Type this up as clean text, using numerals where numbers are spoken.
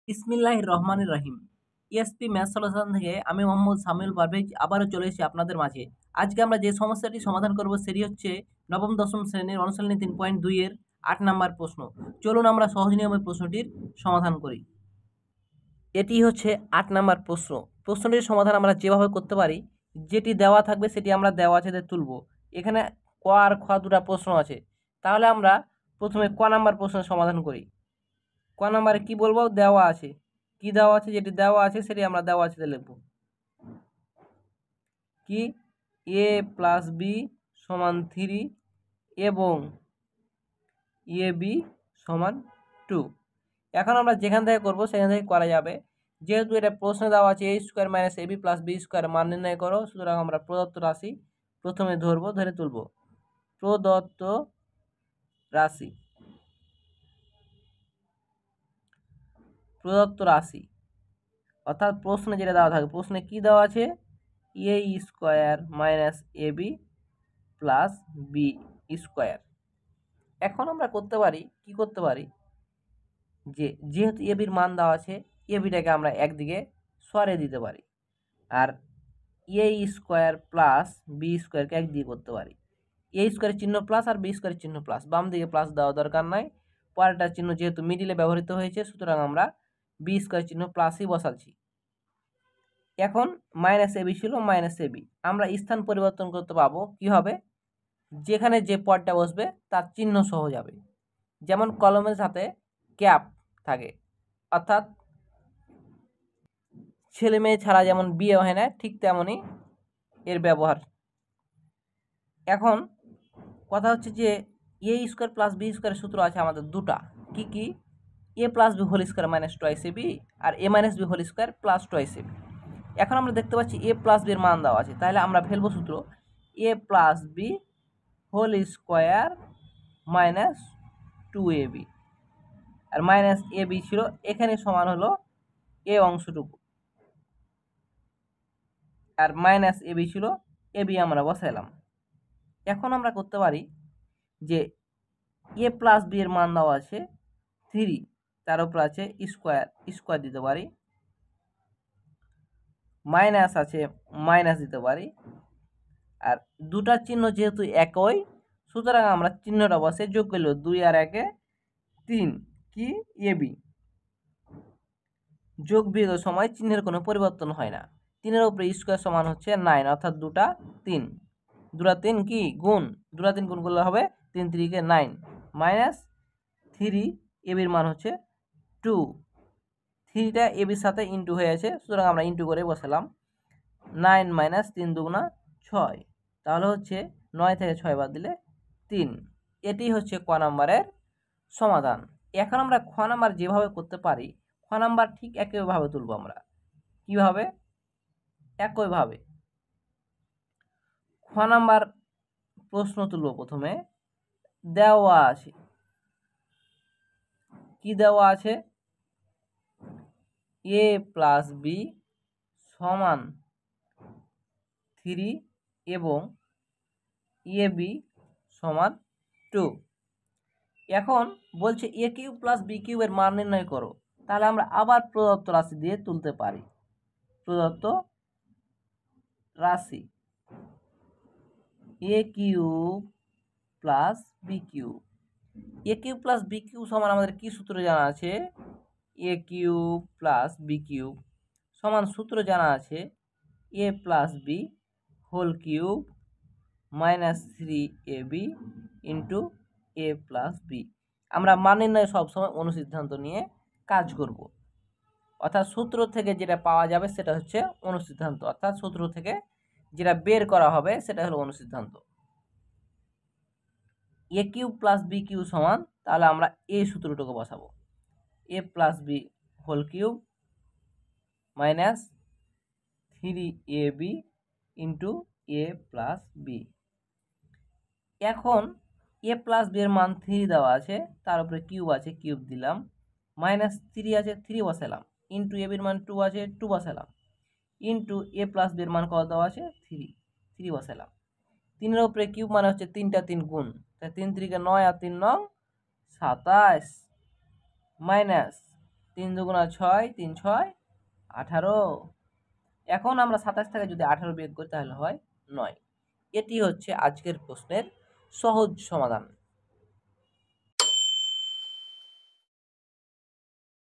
বিসমিল্লাহির রহমানির রহিম। ESP math solution থেকে আমি মোহাম্মদ সামিউল পারভেজ আবারও চলে এসেছি আপনাদের মাঝে। আজকে আমরা যে সমস্যাটি সমাধান করব সেটি হচ্ছে নবম দশম শ্রেণীর অনুশীলনী 3.2 এর 8 নাম্বার প্রশ্ন। চলুন আমরা সহজ নিয়মে প্রশ্নটির সমাধান করি। এটি হচ্ছে 8 নাম্বার প্রশ্ন। প্রশ্নটির সমাধান আমরা যেভাবে করতে পারি, যেটি দেওয়া থাকবে সেটি আমরা দেওয়া আছে তুলব। এখানে ক আর খ দুটা প্রশ্ন আছে, তাহলে আমরা প্রথমে ক নাম্বার প্রশ্নের সমাধান করি। ক নাম্বারে কি বলবো? দেওয়া আছে। কি দেওয়া আছে? যেটি দেওয়া আছে সেটি আমরা দেওয়া আছে লিখব। কি? a প্লাস বি সমান 3 এবং এ বি সমান 2। এখন আমরা যেখান থেকে করব সেখান থেকে করা যাবে। যেহেতু এটা প্রশ্নে দেওয়া আছে a square minus AB plus B square মান নির্ণয় করো, সুতরাং আমরা প্রদত্ত রাশি প্রথমে ধরবো, ধরে তুলব। প্রদত্ত রাশি অর্থাৎ প্রশ্নে যেটা দেওয়া থাকে, প্রশ্নে কি দেওয়া আছে? A square minus AB plus B square. এখন আমরা করতে পারি, কি করতে পারি, যেহেতু এবির মান দেওয়া আছে, এবিটাকে আমরা একদিকে সরিয়ে দিতে পারি, আর এ স্কোয়ার প্লাস বি স্কোয়ারকে একদিকে করতে পারি। এ স্কোয়ারের চিহ্ন প্লাস আর বি স্কোয়ারের চিহ্ন প্লাস, বাম দিকে প্লাস দেওয়া দরকার নাই। পরেরটার চিহ্ন যেহেতু মিডিলে ব্যবহৃত হয়েছে, সুতরাং আমরা বি স্কোয়ার চিহ্ন প্লাসই বসাচ্ছি। এখন মাইনাস এবি ছিল, মাইনাস এবি আমরা স্থান পরিবর্তন করতে পাবো। কি হবে? যেখানে যে পদটা বসবে তার চিহ্ন সহ যাবে। যেমন কলমের সাথে ক্যাপ থাকে, অর্থাৎ ছেলে মেয়ে ছাড়া যেমন বিয়ে হয় না, ঠিক তেমনই এর ব্যবহার। এখন কথা হচ্ছে যে এ স্কোয়ার প্লাস বি স্কোয়ারের সূত্র আছে আমাদের দুটা। কি কি? A plus b whole square minus twice a b, আর a minus b whole square plus twice a b. এখন আমরা দেখতে পাচ্ছি এ প্লাস বি এর মান দেওয়া আছে, তাহলে আমরা ফেলবো সূত্র a plus b whole square minus 2ab, আর মাইনাস এ বি ছিল এখানে সমান হলো এ অংশটুকু, আর মাইনাস এ বি ছিল এ বি আমরা বসাইলাম। এখন আমরা করতে পারি যে এ প্লাস বি এর মান দেওয়া আছে 3, তার উপর আছে স্কোয়ার দিতে পারি, মাইনাস আছে মাইনাস দিতে পারি, আর দুটার চিহ্ন যেহেতু একই, সুতরাং আমরা চিহ্নটা বসে যোগ করলে 2 আর 1 3। কি? A B. যোগ বিয়োগের সময় চিহ্নের কোনো পরিবর্তন হয় না। 3-এর উপরে স্কোয়ার সমান হচ্ছে 9, অর্থাৎ 2টা 3, 2টা 3 কি গুণ, 2টা 3 গুণ করলে হবে 3 3 9 মাইনাস 3 এবির মান হচ্ছে 2। 3টা এবির সাথে ইন্টু হয়ে আছে, সুতরাং আমরা ইন্টু করে বসালাম। 9 মাইনাস 3 দুগুণা 6, তাহলে হচ্ছে 9 থেকে 6 বাদ দিলে 3। এটি হচ্ছে ক নাম্বারের সমাধান। এখন আমরা খ নাম্বার যেভাবে করতে পারি, খ নাম্বার ঠিক একইভাবে তুলব আমরা। কিভাবে? একইভাবে খ নাম্বার প্রশ্ন তুলব। প্রথমে দেওয়া আছে, কি দেওয়া আছে? এ প্লাস বি সমান 3 এবং এ বি সমান 2। এখন বলছে এ কিউব প্লাস বি কিউবের মান নির্ণয় করো, তাহলে আমরা আবার প্রদত্ত রাশি দিয়ে তুলতে পারি। প্রদত্ত রাশি a cube plus b cube. A cube plus b cube সমান আমাদের কি সূত্র জানা আছে? A cube plus b cube সমান সূত্র জানা আছে a plus b whole cube minus 3ab into a plus b. আমরা মান নির্ণয় সবসময় অনুসিদ্ধান্ত নিয়ে কাজ করব, অর্থাৎ সূত্র থেকে যেটা পাওয়া যাবে সেটা হচ্ছে অনুসিদ্ধান্ত, অর্থাৎ সূত্র থেকে যেটা বের করা হবে সেটা হলো অনুসিদ্ধান্ত। A cube plus b cube সমান, তাহলে আমরা এই সূত্রটুকু বসাবো, a plus b whole cube minus 3ab into a plus b. এখন এ প্লাস বি এর মান 3 দেওয়া আছে, তার উপরে কিউব আছে, কিউব দিলাম, মাইনাস 3 আছে 3 বসালাম, ইন্টু এ বির মান 2 আছে 2 বসালাম, ইন্টু এ প্লাস বি এর মান কত দেওয়া আছে 3 বসালাম। 3-এর উপরে কিউব মানে হচ্ছে 3টা 3 গুণ, তাই 3 3 9 আর 3 9 27 মাইনাস তিন দুগুণা ছয়, 3 6 18। এখন আমরা 27 থেকে যদি 18 বিয়োগ করি তাহলে হয় 9। এটি হচ্ছে আজকের প্রশ্নের সহজ সমাধান।